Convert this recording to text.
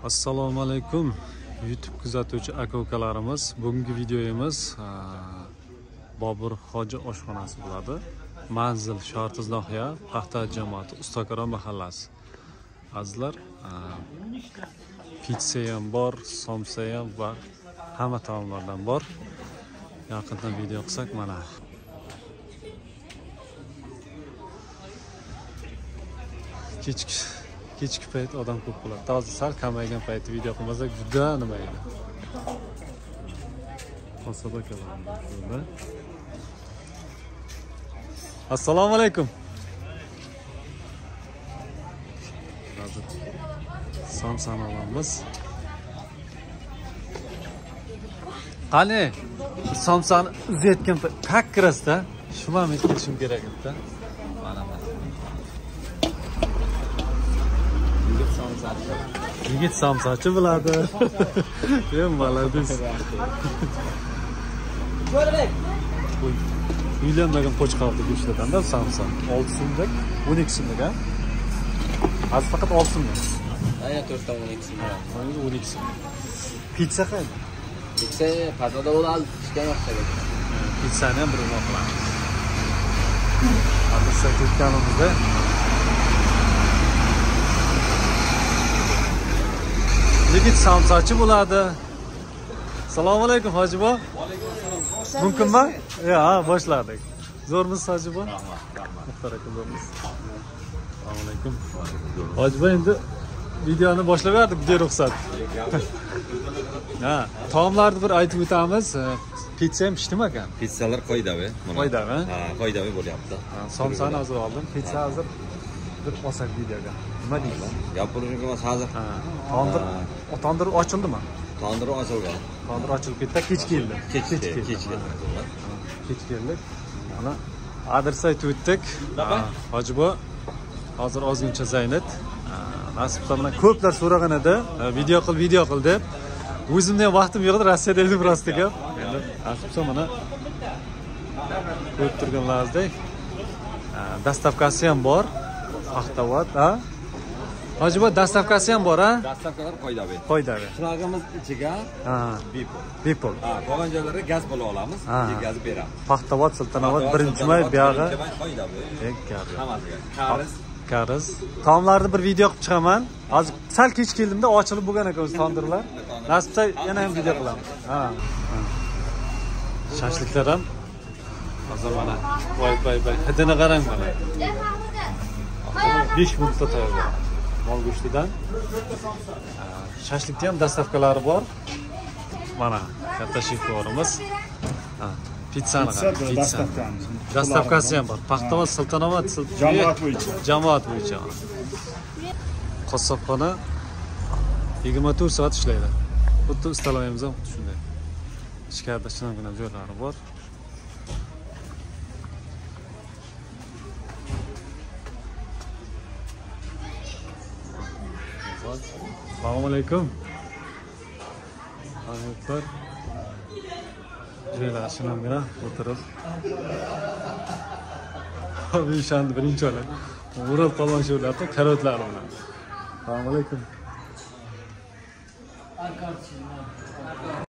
Assalomu alaykum YouTube kuzatuvchi aka-ukalarimiz. Bugungi videomiz Bobur hoji oshxonasi bo'ladi. Manzil Shortiz Nohiya, Paxta jamoati, Ustakaron mahallasi. Azizlar, pitsa ham bor, somsa ham bor, hamma taomlardan bor. Yaqindan video qilsak mana. Kechki payt odam ko'p bo'ladi. Toza sal kamaygan paytda video qilmasak juda nima edi. Qo'sabakalar. Assalomu alaykum. Hozir somsani olamiz. Qani, somsani uzayotgan qaq kirasda, shu moment ketishim kerak edi. Mana. Yigit somsachi bo'ladi. Ham malades. Uylanmagan qo'chqorni go'shtdan-da somsa. 6 so'mda, 12 so'mda. Hozir faqat 6 so'mda. Aynan 4 ta 12 so'm. Mana 12 so'm. Pitsa qayda? Pitsa pazarda bo'ladi, ishga yo'qda. Pitsani ham bir qilamiz. Adresa ketganimizda yigit somsachi bo'ladi. Assalomu alaykum hojibo. Mumkinmi? Ha, boshladik. Zo'rmisiz hojibo? Rahmat. Zo'rmisiz. Assalomu alaykum. Hojibo, endi videoni boshlab berdik, xudo ruxsat. Ha, taomlarni bir aytib o'tamiz. Pitsa ham pishdimi ekan? Pitsalar qo'ydavi. Qo'ydavi? Ha, qo'ydavi bo'lyapti. Somsani hozir oldim. Pitsa hozir bir olsak videoga. Nima deysiz? Gapiringiz emas hozir. Tandir ochildimi? Tandir ochilgan. Tandir ochilib ketdi, kech keldi. Kech keldi. Mana adres aytib o'tdik. Hojibo hozir ozgincha Zaynat. Nasiblar bilan ko'plar so'ragan edi, video qil deb. O'zimda ham vaqtim yo'q edi, Rossiyada edim rosti gap. Endi nasibsa mana ko'rib turganlaringizdek, dastavkasi ham bor. Paxtavot, ha? Hojibo, dastavkasi ham bor, ha? Dastavkalar Qo'ydavi. Qulog'imiz ichiga bepul. Ha, qolgan joylarga gaz bo'la olamiz, gaz beramiz. Paxtavot, Sultonobod, 1-may buyog'i. Hammasiga. Kariz. Taomlarni bir video qilib chiqaman. Hozir sal kech keldimda, ochilib bo'lgan ekan o'z tandirlar. Nasibsa yana ham video qilamiz. Ha. Shashliklar ham hozir mana. Voy. Hidini qarang mana. 5 minutda tayyorlanadi. Mol go'shtidan. Shashlikda ham dastavkalari bor. Mana katta sheflarimiz. Pitsani dastavkasi ham bor. Paxtavot, Sultonobod, jamoat bo'yicha. Qassobxona 24 soat ishlaydi. Xuddi ustalarimiz ham shunday. Ichkarida chinagina joylari bor. Assalomu alaykum. Hayotlar. Joylar shinamgina o'tirib. Abi ishandi birinchi o'lan. O'rab qolgan sho'larni karotlari bilan. Assalomu alaykum.